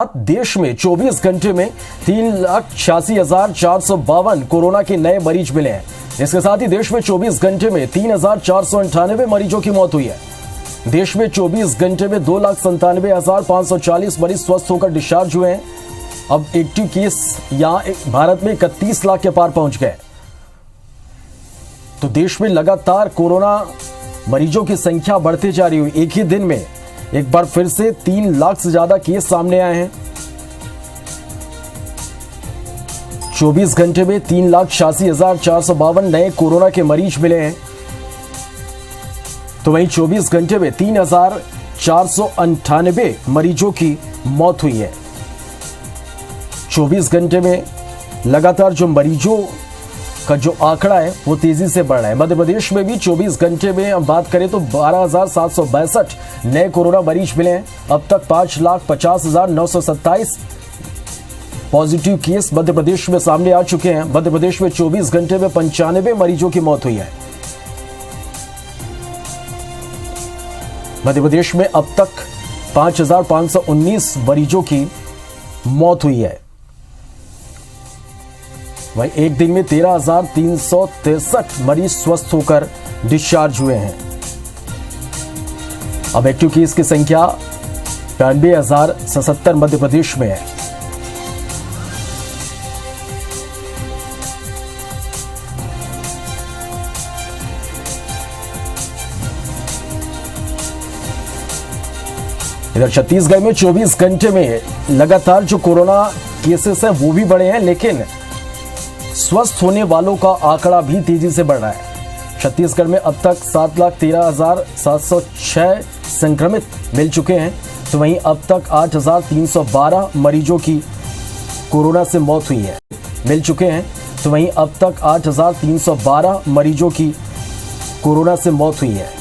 देश में 24 घंटे में 3,86,452 कोरोना के नए मरीज मिले हैं। इसके साथ ही देश में 24 घंटे में 3,498 मरीजों की मौत हुई है। देश में 24 घंटे में 2,97,540 मरीज स्वस्थ होकर डिस्चार्ज हुए हैं। अब एक्टिव केस यहां भारत में 31 लाख के पार पहुंच गए। तो देश में लगातार कोरोना मरीजों की संख्या बढ़ती जा रही हुई। एक ही दिन में एक बार फिर से 3 लाख से ज्यादा केस सामने आए हैं। 24 घंटे में 3,86,452 नए कोरोना के मरीज मिले हैं। तो वहीं 24 घंटे में 3,498 मरीजों की मौत हुई है। 24 घंटे में लगातार जो मरीजों का जो आंकड़ा है वो तेजी से बढ़ रहा है। मध्य प्रदेश में भी 24 घंटे में हम बात करें तो 12,762 नए कोरोना मरीज मिले हैं। अब तक 5,50,927 पॉजिटिव केस मध्य प्रदेश में सामने आ चुके हैं। मध्य प्रदेश में 24 घंटे में 95 मरीजों की मौत हुई है। मध्य प्रदेश में अब तक 5,519 मरीजों की मौत हुई है। वहीं एक दिन में 13,363 मरीज स्वस्थ होकर डिस्चार्ज हुए हैं। अब एक्टिव केस की संख्या 92,077 मध्य प्रदेश में है। इधर छत्तीसगढ़ में 24 घंटे में लगातार जो कोरोना केसेस हैं वो भी बढ़े हैं, लेकिन स्वस्थ होने वालों का आंकड़ा भी तेजी से बढ़ रहा है। छत्तीसगढ़ में अब तक 7,13,706 संक्रमित मिल चुके हैं। तो वहीं अब तक 8,312 मरीजों की कोरोना से मौत हुई है मिल चुके हैं। तो वहीं अब तक 8,312 मरीजों की कोरोना से मौत हुई है।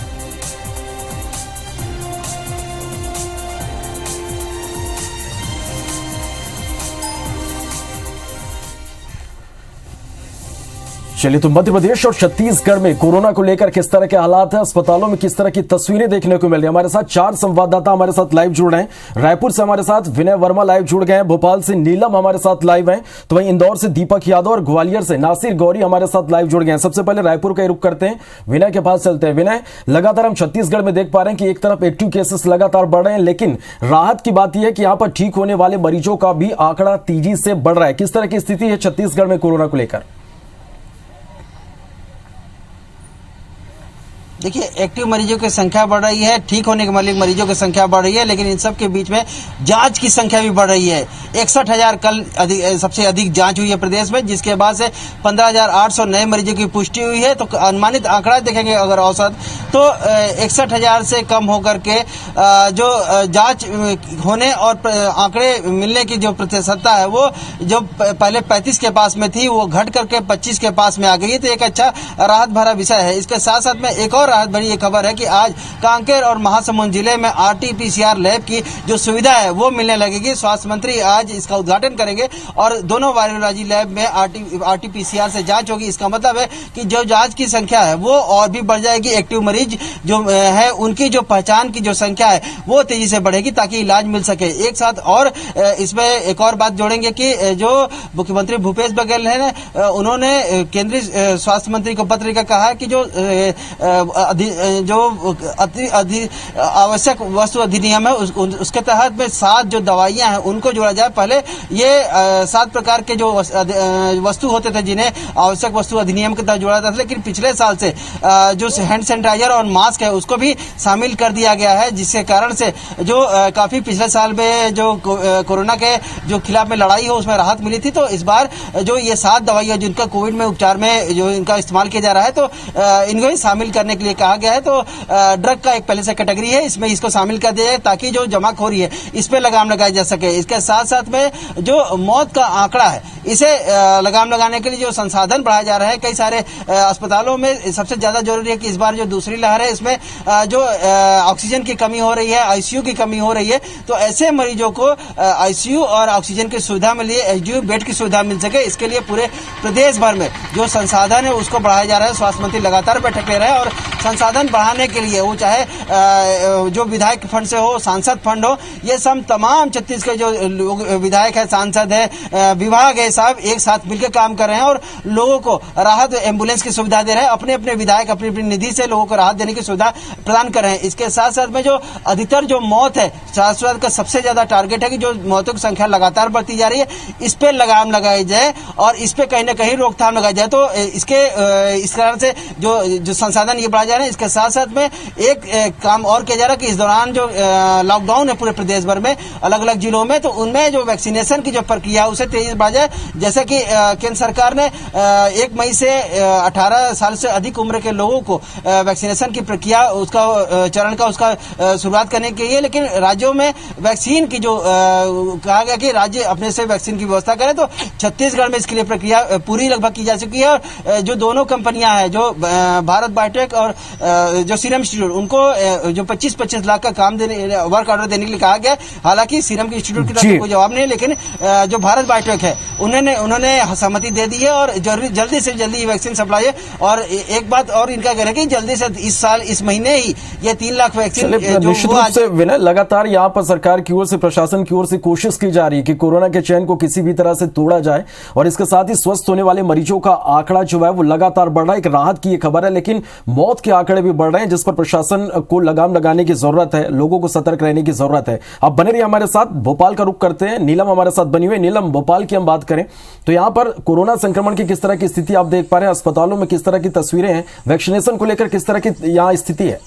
चलिए, तो मध्य प्रदेश और छत्तीसगढ़ में कोरोना को लेकर किस तरह के हालात हैं, अस्पतालों में किस तरह की तस्वीरें देखने को मिल रही है। हमारे साथ 4 संवाददाता हमारे साथ लाइव जुड़ रहे हैं। रायपुर से हमारे साथ विनय वर्मा लाइव जुड़ गए हैं, भोपाल से नीलम हमारे साथ लाइव हैं, तो वहीं इंदौर से दीपक यादव और ग्वालियर से नासिर गौरी हमारे साथ लाइव जुड़ गए हैं। सबसे पहले रायपुर का रुख करते हैं, विनय के पास चलते हैं। विनय, लगातार हम छत्तीसगढ़ में देख पा रहे हैं कि एक तरफ एक्टिव केसेस लगातार बढ़ रहे हैं, लेकिन राहत की बात यह है कि यहां पर ठीक होने वाले मरीजों का भी आंकड़ा तेजी से बढ़ रहा है। किस तरह की स्थिति है छत्तीसगढ़ में कोरोना को लेकर? देखिए, एक्टिव मरीजों की संख्या बढ़ रही है, ठीक होने के वाले मरीजों की संख्या बढ़ रही है, लेकिन इन सब के बीच में जांच की संख्या भी बढ़ रही है। 61,000 कल सबसे अधिक जांच हुई है प्रदेश में, जिसके बाद से 15,800 नए मरीजों की पुष्टि हुई है। तो अनुमानित आंकड़ा देखेंगे अगर औसत, तो 61,000 से कम होकर के जो जांच होने और आंकड़े मिलने की जो प्रतिशतता है वो जो पहले 35 के पास में थी वो घट करके 25 के पास में आ गई है। तो एक अच्छा राहत भरा विषय है। इसके साथ साथ में एक और राहत भरी ये खबर है कि आज कांकेर और महासमुंद जिले में RT-PCR लैब की जो सुविधा है वो मिलने लगेगी। स्वास्थ्य मंत्री आज इसका उद्घाटन करेंगे और दोनों वायरोलॉजी लैब में RT-PCR से जांच होगी। इसका मतलब है कि जो जांच की संख्या है वो और भी बढ़ जाएगी। एक्टिव मरीज जो है उनकी जो पहचान की जो संख्या है वो तेजी से बढ़ेगी ताकि इलाज मिल सके। एक साथ और इसमें एक और बात जोड़ेंगे कि जो मुख्यमंत्री भूपेश बघेल है उन्होंने केंद्रीय स्वास्थ्य मंत्री को पत्र लिखकर कहा है कि जो आवश्यक वस्तु अधिनियम है उसके तहत में 7 जो दवाइयां हैं उनको जोड़ा जाए। पहले ये 7 प्रकार के जो वस्तु होते थे जिन्हें आवश्यक वस्तु अधिनियम के तहत जोड़ा जाता था, लेकिन पिछले साल से जो हैंड सैनिटाइजर और मास्क है उसको भी शामिल कर दिया गया है, जिसके कारण से जो काफी पिछले साल में जो कोरोना के जो खिलाफ में लड़ाई हो उसमें राहत मिली थी। तो इस बार जो ये 7 दवाइयां जिनका कोविड में उपचार में जो इनका इस्तेमाल किया जा रहा है तो इनको भी शामिल करने के लिए कहा गया है। तो ड्रग का एक पहले से कैटेगरी है, इसमें इसको शामिल कर दिया जाए ताकि जो जमाखोरी है इस पे लगाम लगाई जा सके। इसके साथ साथ में जो मौत का आंकड़ा है इसे लगाम लगाने के लिए जो संसाधन बढ़ाया जा रहा है, कई सारे अस्पतालों में सबसे ज्यादा जरूरी है कि इस बार जो दूसरी लहर है इसमें जो ऑक्सीजन की कमी हो रही है, आईसीयू की कमी हो रही है, तो ऐसे मरीजों को आईसीयू और ऑक्सीजन की सुविधा मिले, एचडीयू बेड की सुविधा मिल सके, इसके लिए पूरे प्रदेश भर में जो संसाधन है उसको बढ़ाया जा रहा है। स्वास्थ्य मंत्री लगातार बैठक ले रहे हैं और संसाधन बढ़ाने के लिए वो चाहे जो विधायक फंड से हो, सांसद फंड हो, ये सब तमाम छत्तीसगढ़ जो लोग विधायक है, सांसद है, विभाग है, साहब एक साथ मिलकर काम कर रहे हैं और लोगों को राहत एम्बुलेंस की सुविधा दे रहे हैं। अपने अपने विधायक अपनी अपनी निधि से लोगों को राहत देने की सुविधा प्रदान कर रहे हैं। इसके साथ साथ में जो अधिकतर जो मौत है, स्वास्थ्य का सबसे ज्यादा टारगेट है कि जो मौतों की संख्या लगातार बढ़ती जा रही है, इस पे लगाम लगाई जाए और इस पे कहीं ना कहीं रोकथाम लगाई जाए। तो इसके इस कारण से जो संसाधन ये बढ़ाए जा रहे हैं। इसके साथ साथ में एक काम और किया जा रहा है कि इस दौरान जो लॉकडाउन है पूरे प्रदेश भर में अलग अलग जिलों में, तो उनमें जो वैक्सीनेशन की जो प्रक्रिया उसे तेजी बढ़ाया जाए। जैसे कि केंद्र सरकार ने 1 मई से 18 साल से अधिक उम्र के लोगों को वैक्सीनेशन की प्रक्रिया उसका चरण का उसका शुरुआत करने के लिए, लेकिन राज्यों में वैक्सीन की जो कहा गया कि राज्य अपने से वैक्सीन की व्यवस्था करें, तो छत्तीसगढ़ में इसके लिए प्रक्रिया पूरी लगभग की जा चुकी है। और जो दोनों कंपनियां हैं, जो भारत बायोटेक और जो सीरम इंस्टीट्यूट, उनको जो 25-25 लाख का काम देने वर्क ऑर्डर देने के लिए कहा गया। हालांकि सीरम इंस्टीट्यूट की तरफ से कोई जवाब नहीं है, लेकिन जो भारत बायोटेक है उन्होंने सहमति दे दी है और जल्दी से जल्दी वैक्सीन सप्लाई है। और एक बात और इनका कहना है कि जल्दी से इस साल इस महीने ही ये 3 लाख वैक्सीन निश्चित रूप से विनय, लगातार यहाँ पर सरकार की ओर से, प्रशासन की ओर से कोशिश की जा रही है कि कोरोना के चैन को किसी भी तरह से तोड़ा जाए और इसके साथ ही स्वस्थ होने वाले मरीजों का आंकड़ा जो है वो लगातार बढ़ रहा है। एक राहत की ये खबर है, लेकिन मौत के आंकड़े भी बढ़ रहे हैं, जिस पर प्रशासन को लगाम लगाने की जरूरत है, लोगों को सतर्क रहने की जरूरत है। आप बने रहिए हमारे साथ, भोपाल का रुख करते हैं। नीलम हमारे साथ बनी हुई। नीलम, भोपाल की हम बात करें तो यहां पर कोरोना संक्रमण की किस तरह की स्थिति आप देख पा रहे हैं? अस्पतालों में किस तरह की तस्वीरें हैं? वैक्सीनेशन को लेकर किस तरह की यहां स्थिति है?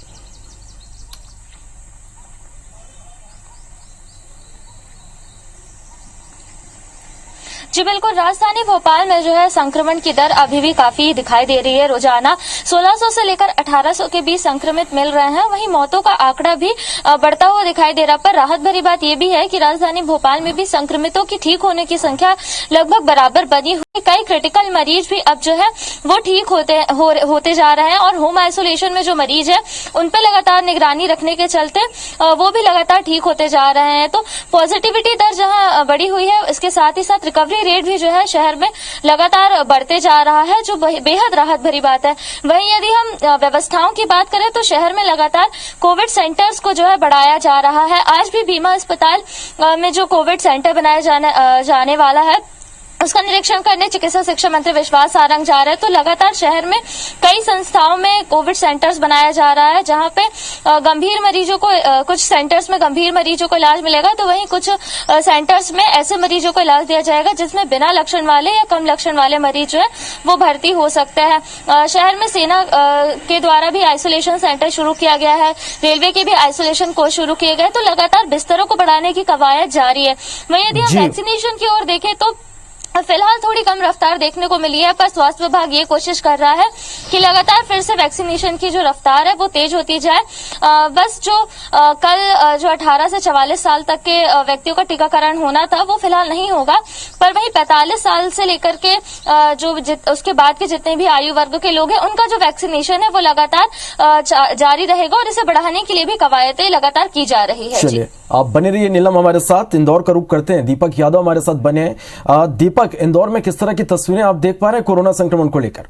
जी बिल्कुल, राजधानी भोपाल में जो है संक्रमण की दर अभी भी काफी दिखाई दे रही है। रोजाना 1600 से लेकर 1800 के बीच संक्रमित मिल रहे हैं। वहीं मौतों का आंकड़ा भी बढ़ता हुआ दिखाई दे रहा। पर राहत भरी बात यह भी है कि राजधानी भोपाल में भी संक्रमितों की ठीक होने की संख्या लगभग बराबर बनी हुई। कई क्रिटिकल मरीज भी अब जो है वो ठीक होते जा रहे हैं और होम आइसोलेशन में जो मरीज है उन पर लगातार निगरानी रखने के चलते वो भी लगातार ठीक होते जा रहे हैं। तो पॉजिटिविटी दर जहां बढ़ी हुई है, इसके साथ ही साथ रिकवरी रेट भी जो है शहर में लगातार बढ़ते जा रहा है, जो बेहद राहत भरी बात है। वहीं यदि हम व्यवस्थाओं की बात करें तो शहर में लगातार कोविड सेंटर्स को जो है बढ़ाया जा रहा है। आज भी बीमा अस्पताल में जो कोविड सेंटर बनाया जाने वाला है उसका निरीक्षण करने चिकित्सा शिक्षा मंत्री विश्वास सारंग जा रहे हैं। तो लगातार शहर में कई संस्थाओं में कोविड सेंटर्स बनाया जा रहा है, जहां पे गंभीर मरीजों को, कुछ सेंटर्स में गंभीर मरीजों को इलाज मिलेगा, तो वहीं कुछ सेंटर्स में ऐसे मरीजों को इलाज दिया जाएगा जिसमें बिना लक्षण वाले या कम लक्षण वाले मरीज जो है वो भर्ती हो सकते हैं। शहर में सेना के द्वारा भी आइसोलेशन सेंटर शुरू किया गया है, रेलवे के भी आइसोलेशन कोच शुरू किए गए, तो लगातार बिस्तरों को बढ़ाने की कवायद जारी है। वहीं यदि हम वैक्सीनेशन की ओर देखें तो फिलहाल थोड़ी कम रफ्तार देखने को मिली है, पर स्वास्थ्य विभाग ये कोशिश कर रहा है कि लगातार फिर से वैक्सीनेशन की जो रफ्तार है वो तेज होती जाए। बस जो कल जो 18 से 44 साल तक के व्यक्तियों का टीकाकरण होना था वो फिलहाल नहीं होगा, पर वही 45 साल से लेकर के उसके बाद के जितने भी आयु वर्ग के लोग हैं उनका जो वैक्सीनेशन है वो लगातार जारी रहेगा और इसे बढ़ाने के लिए भी कवायदें लगातार की जा रही है। चलिए, आप बने रहिए नीलम हमारे साथ। इंदौर का रुख करते हैं, दीपक यादव हमारे साथ बने हैं। दीपक, इंदौर में किस तरह की तस्वीरें आप देख पा रहे हैं कोरोना संक्रमण को लेकर?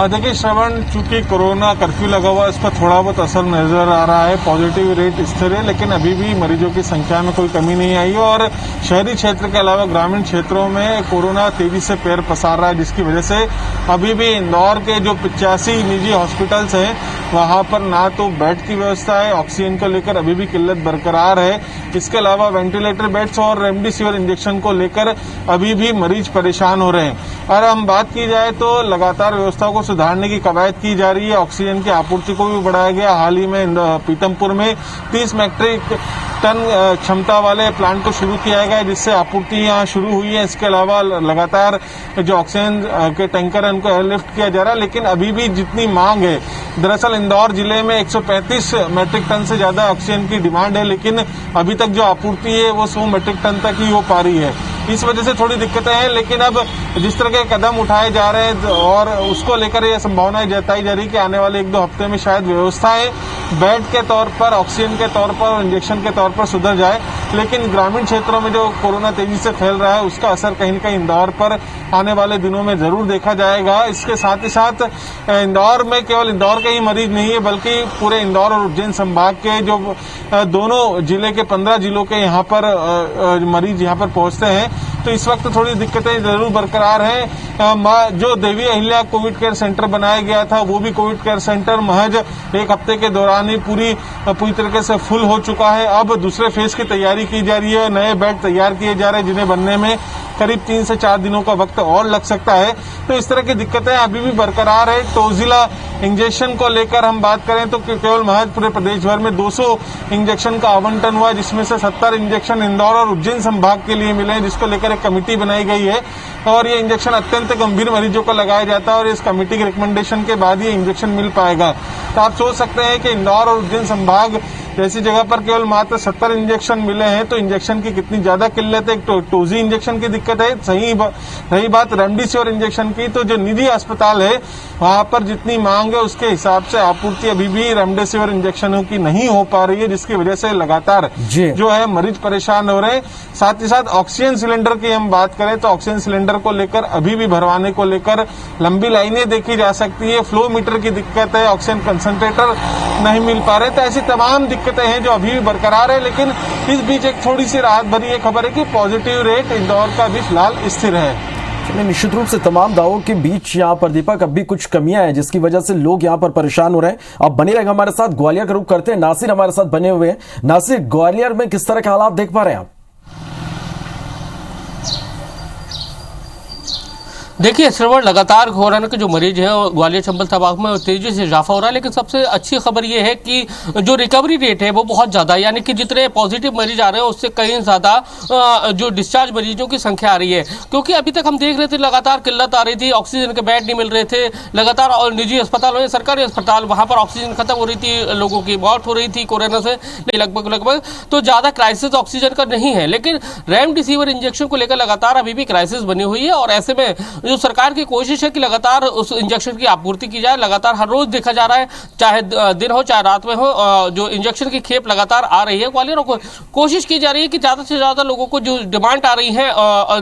देखिए श्रवण, चूंकि कोरोना कर्फ्यू लगा हुआ है, इसका थोड़ा बहुत असर नजर आ रहा है। पॉजिटिव रेट स्थिर है, लेकिन अभी भी मरीजों की संख्या में कोई कमी नहीं आई है और शहरी क्षेत्र के अलावा ग्रामीण क्षेत्रों में कोरोना तेजी से पैर पसार रहा है, जिसकी वजह से अभी भी इंदौर के जो 85 निजी हॉस्पिटल्स हैं वहां पर ना तो बेड की व्यवस्था है, ऑक्सीजन को लेकर अभी भी किल्लत बरकरार है। इसके अलावा वेंटिलेटर बेड्स और रेमडेसिविर इंजेक्शन को लेकर अभी भी मरीज परेशान हो रहे हैं। और हम बात की जाए तो लगातार व्यवस्था को सुधारने की कवायद की जा रही है। ऑक्सीजन की आपूर्ति को भी बढ़ाया गया। हाल ही में पीतमपुर में 30 मैट्रिक टन क्षमता वाले प्लांट को शुरू किया गया, जिससे आपूर्ति यहाँ शुरू हुई है। इसके अलावा लगातार जो ऑक्सीजन के टैंकर है उनको एयरलिफ्ट किया जा रहा है, लेकिन अभी भी जितनी मांग है दरअसल इंदौर जिले में 135 मैट्रिक टन से ज्यादा ऑक्सीजन की डिमांड है, लेकिन अभी तक जो आपूर्ति है वो 100 मैट्रिक टन तक ही हो पा रही है। इस वजह से थोड़ी दिक्कतें हैं, लेकिन अब जिस तरह के कदम उठाए जा रहे हैं और उसको लेकर यह संभावनाएं जताई जा रही है कि आने वाले 1-2 हफ्ते में शायद व्यवस्थाएं बेड के तौर पर, ऑक्सीजन के तौर पर और इंजेक्शन के तौर पर सुधर जाए। लेकिन ग्रामीण क्षेत्रों में जो कोरोना तेजी से फैल रहा है उसका असर कहीं न कहीं इंदौर पर आने वाले दिनों में जरूर देखा जाएगा। इसके साथ ही साथ इंदौर में केवल इंदौर के ही मरीज नहीं है, बल्कि पूरे इंदौर और उज्जैन संभाग के जो दोनों जिले के 15 जिलों के यहाँ पर मरीज यहाँ पर पहुंचते हैं, तो इस वक्त थोड़ी दिक्कतें जरूर बरकरार हैं। जो Devi Ahilya Covid care centre बनाया गया था वो भी कोविड केयर सेंटर महज 1 हफ्ते के दौरान ही पूरी तरीके से फुल हो चुका है। अब दूसरे फेज की तैयारी की जा रही है, नए बेड तैयार किए जा रहे हैं जिन्हें बनने में करीब 3 से 4 दिनों का वक्त और लग सकता है। तो इस तरह की दिक्कतें अभी भी बरकरार है। टोजिला इंजेक्शन को लेकर हम बात करें तो केवल महज पूरे प्रदेश भर में 200 इंजेक्शन का आवंटन हुआ, जिसमें से 70 इंजेक्शन इंदौर और उज्जैन संभाग के लिए मिले हैं, जिसको लेकर एक कमेटी बनाई गई है और ये इंजेक्शन अत्यंत गंभीर मरीजों को लगाया जाता है और इस कमेटी के रिकमेंडेशन के बाद ये इंजेक्शन मिल पाएगा। तो आप सोच सकते हैं कि इंदौर और उज्जैन संभाग जैसी जगह पर केवल मात्र 70 इंजेक्शन मिले हैं तो इंजेक्शन की कितनी ज्यादा किल्लत है। एक टोजी इंजेक्शन की दिक्कत है, रही बात रेमडेसिविर इंजेक्शन की, तो जो निजी अस्पताल है वहां पर जितनी मांग है उसके हिसाब से आपूर्ति अभी भी रेमडेसिविर इंजेक्शनों की नहीं हो पा रही है, जिसकी वजह से लगातार जो है मरीज परेशान हो रहे हैं। साथ ही साथ ऑक्सीजन सिलेंडर की हम बात करें तो ऑक्सीजन सिलेंडर को लेकर अभी भी भरवाने को लेकर लंबी लाइनें देखी जा सकती है। फ्लो मीटर की दिक्कत है, ऑक्सीजन कंसंट्रेटर नहीं मिल पा रहे, तो ऐसी तमाम दिक्कतें हैं जो अभी भी बरकरार है। लेकिन इस बीच एक थोड़ी सी राहत भरी ये खबर है कि पॉजिटिव रेट इंदौर का भी फिलहाल स्थिर है। निश्चित रूप से तमाम दावों के बीच यहाँ पर दीपक अब भी कुछ कमियां हैं जिसकी वजह से लोग यहाँ पर परेशान हो रहे हैं। अब बने रहेगा हमारे साथ, ग्वालियर का रुख करते हैं। नासिर हमारे साथ बने हुए हैं। नासिर, ग्वालियर में किस तरह के हालात देख पा रहे हैं आप? देखिए श्रवण, लगातार कोरोना के जो मरीज हैं ग्वालियर चंबल संभाग में तेजी से इजाफा हो रहा है, लेकिन सबसे अच्छी खबर ये है कि जो रिकवरी रेट है वो बहुत ज़्यादा है, यानी कि जितने पॉजिटिव मरीज आ रहे हैं उससे कहीं ज़्यादा जो डिस्चार्ज मरीजों की संख्या आ रही है। क्योंकि अभी तक हम देख रहे थे लगातार किल्लत आ रही थी, ऑक्सीजन के बेड नहीं मिल रहे थे, लगातार और निजी अस्पतालों में, सरकारी अस्पताल वहाँ पर ऑक्सीजन खत्म हो रही थी, लोगों की मौत हो रही थी कोरोना से लगभग तो ज़्यादा क्राइसिस ऑक्सीजन का नहीं है। लेकिन रेमडेसिविर इंजेक्शन को लेकर लगातार अभी भी क्राइसिस बनी हुई है और ऐसे में जो सरकार की कोशिश है कि लगातार उस इंजेक्शन की आपूर्ति की जाए। लगातार हर रोज देखा जा रहा है, चाहे दिन हो चाहे रात में हो, जो इंजेक्शन की खेप लगातार आ रही है ग्वालियर को। कोशिश की जा रही है कि ज़्यादा से ज़्यादा लोगों को जो डिमांड आ रही है,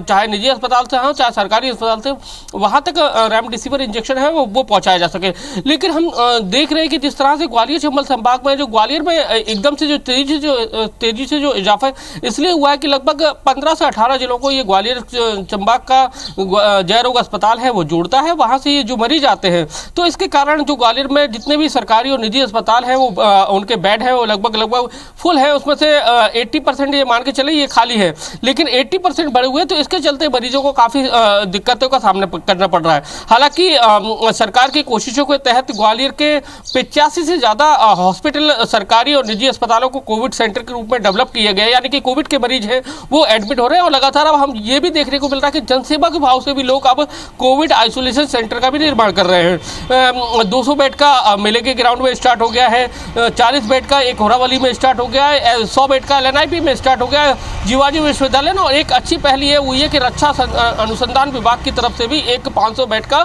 चाहे निजी अस्पताल से हो चाहे सरकारी अस्पताल से, वहाँ तक रेमडेसिविर इंजेक्शन है वो पहुँचाया जा सके। लेकिन हम देख रहे हैं कि जिस तरह से ग्वालियर चंबल संभाग में जो ग्वालियर में एकदम से जो तेजी से जो इजाफा इसलिए हुआ है कि लगभग 15 से 18 जिलों को ये ग्वालियर संभाग का जय रोग अस्पताल है वो जोड़ता है, वहां से ये जो मरीज आते हैं। तो इसके कारण जो ग्वालियर में जितने भी सरकारी और निजी अस्पताल हैं वो उनके बेड हैं वो लगभग फुल है, उसमें से 80% ये मान के चले ये खाली है, लेकिन 80% भरे हुए, तो इसके चलते मरीजों को काफी दिक्कतों का सामना करना पड़ रहा है। हालांकि सरकार की कोशिशों के तहत ग्वालियर के 85 से ज्यादा हॉस्पिटल सरकारी और निजी अस्पतालों को कोविड सेंटर के रूप में डेवलप किया गया है, यानी कि कोविड के मरीज हैं वो एडमिट हो रहे हैं। और लगातार अब हम ये भी देखने को मिल रहा है कि जनसेवा के भाव से भी लोग अब कोविड आइसोलेशन सेंटर का भी निर्माण कर रहे हैं। 200 बेड का मेले के ग्राउंड में स्टार्ट हो गया है, 40 बेड का एक होरावली में स्टार्ट हो गया है, 100 बेड का LNIP में स्टार्ट हो गया है, जीवाजी विश्वविद्यालय में। और एक अच्छी पहली है वो ये कि रक्षा अनुसंधान विभाग की तरफ से भी एक 500 बेड का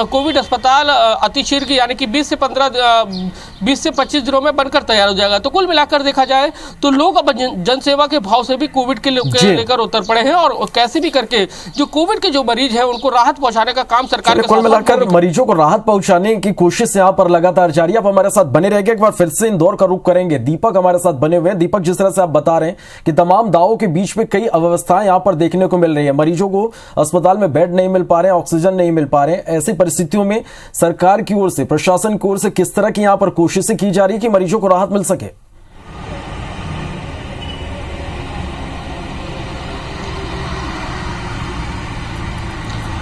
कोविड अस्पताल अतिशीघ्र की, यानी कि 20 से 25 दिनों में बनकर तैयार हो जाएगा। तो कुल मिलाकर देखा जाए तो लोग अब जनसेवा के भाव से भी कोविड के लेकर उतर पड़े हैं और कैसे भी करके जो कोविड के जो मरीज हैं उनको राहत पहुंचाने का काम सरकार कुल मिलाकर मरीजों को राहत पहुंचाने की कोशिश यहां पर लगातार जारी है। आप हमारे साथ बने रहेंगे, एक बार फिर से इंदौर का रुख करेंगे। दीपक हमारे साथ बने हुए हैं। दीपक, जिस तरह से आप बता रहे हैं कि तमाम दावों के बीच में कई अव्यवस्थाएं यहां पर देखने को मिल रही है, मरीजों को अस्पताल में बेड नहीं मिल पा रहे हैं, ऑक्सीजन नहीं मिल पा रहे हैं, ऐसी परिस्थितियों में सरकार की ओर से, प्रशासन की ओर से किस तरह की यहां पर कोशिशें की जा रही है कि मरीजों को राहत मिल सके?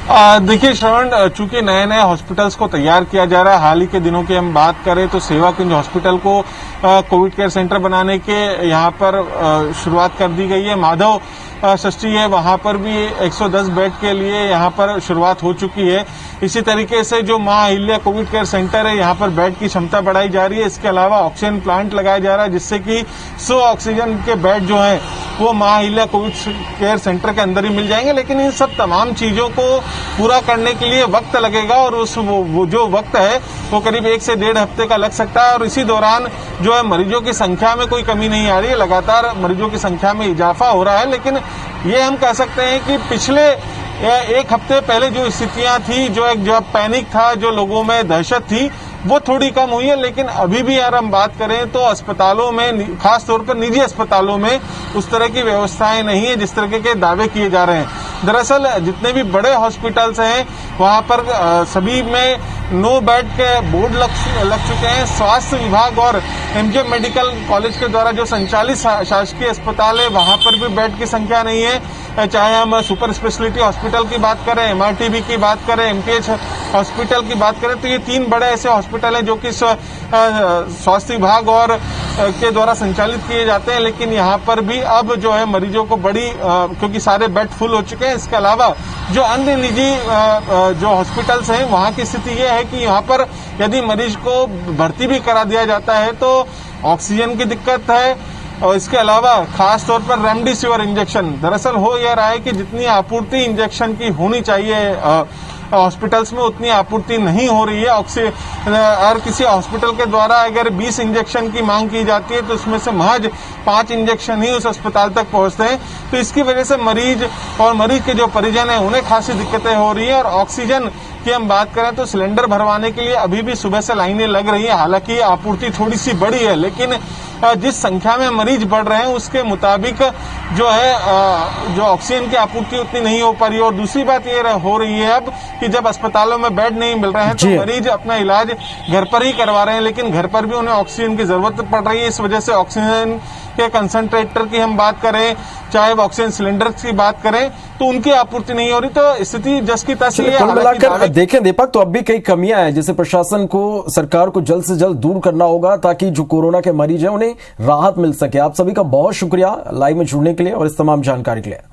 देखिए श्रवण, चूंकि नए नए हॉस्पिटल्स को तैयार किया जा रहा है, हाल ही के दिनों की हम बात करें तो सेवा कुंज हॉस्पिटल को कोविड केयर सेंटर बनाने के यहाँ पर शुरुआत कर दी गई है। माधव षष्ठी है, वहां पर भी 110 बेड के लिए यहाँ पर शुरुआत हो चुकी है। इसी तरीके से जो मां अहिल्या कोविड केयर सेंटर है, यहाँ पर बेड की क्षमता बढ़ाई जा रही है। इसके अलावा ऑक्सीजन प्लांट लगाया जा रहा है, जिससे कि 100 ऑक्सीजन के बेड जो हैं वो मां अहिल्या कोविड केयर सेंटर के अंदर ही मिल जाएंगे। लेकिन इन सब तमाम चीजों को पूरा करने के लिए वक्त लगेगा और वो जो वक्त है वो करीब 1 से 1.5 हफ्ते का लग सकता है। और इसी दौरान जो है मरीजों की संख्या में कोई कमी नहीं आ रही है, लगातार मरीजों की संख्या में इजाफा हो रहा है। लेकिन ये हम कह सकते हैं कि पिछले 1 हफ्ते पहले जो स्थितियां थी, जो पैनिक था, जो लोगों में दहशत थी, वो थोड़ी कम हुई है। लेकिन अभी भी अगर हम बात करें तो अस्पतालों में, खास तौर पर निजी अस्पतालों में उस तरह की व्यवस्थाएं नहीं है जिस तरह के दावे किए जा रहे हैं। दरअसल जितने भी बड़े हॉस्पिटल्स हैं वहां पर सभी में 9 बेड के बोर्ड लग चुके हैं। स्वास्थ्य विभाग और एमजे मेडिकल कॉलेज के द्वारा जो संचालित शासकीय अस्पताल है वहां पर भी बेड की संख्या नहीं है। चाहे हम सुपर स्पेशलिटी हॉस्पिटल की बात करें, एमआरटीबी की बात करें, एमपीएच हॉस्पिटल की बात करें, तो ये 3 बड़े ऐसे हॉस्पिटल हैं जो कि स्वास्थ्य विभाग और के द्वारा संचालित किए जाते हैं। लेकिन यहाँ पर भी अब जो है मरीजों को क्योंकि सारे बेड फुल हो चुके हैं। इसके अलावा जो अन्य निजी जो हॉस्पिटल्स हैं वहां की स्थिति ये है कि यहाँ पर यदि मरीज को भर्ती भी करा दिया जाता है तो ऑक्सीजन की दिक्कत है। और इसके अलावा खास तौर पर रेमडेसिविर इंजेक्शन, दरअसल हो यह रहा है कि जितनी आपूर्ति इंजेक्शन की होनी चाहिए हॉस्पिटल्स में उतनी आपूर्ति नहीं हो रही है। और किसी हॉस्पिटल के द्वारा अगर 20 इंजेक्शन की मांग की जाती है तो उसमें से महज 5 इंजेक्शन ही उस अस्पताल तक पहुंचते हैं। तो इसकी वजह से मरीज और मरीज के जो परिजन हैं उन्हें खासी दिक्कतें हो रही है। और ऑक्सीजन की हम बात करें तो सिलेंडर भरवाने के लिए अभी भी सुबह से लाइनें लग रही है। हालांकि आपूर्ति थोड़ी सी बढ़ी है, लेकिन जिस संख्या में मरीज बढ़ रहे हैं उसके मुताबिक जो है जो ऑक्सीजन की आपूर्ति उतनी नहीं हो पा रही है। और दूसरी बात ये हो रही है अब कि जब अस्पतालों में बेड नहीं मिल रहे हैं तो मरीज अपना इलाज घर पर ही करवा रहे हैं, लेकिन घर पर भी उन्हें ऑक्सीजन की जरूरत पड़ रही है। इस वजह से ऑक्सीजन के कंसंट्रेटर की हम बात करें, चाहे ऑक्सीजन सिलेंडर की बात करें, तो उनकी आपूर्ति नहीं हो रही। तो स्थिति जस की तस है। कुल मिलाकर देखें दीपक, तो अब भी कई कमियां हैं जिसे प्रशासन को, सरकार को जल्द से जल्द दूर करना होगा ताकि जो कोरोना के मरीज हैं उन्हें राहत मिल सके। आप सभी का बहुत शुक्रिया लाइव में जुड़ने के लिए और इस तमाम जानकारी के लिए।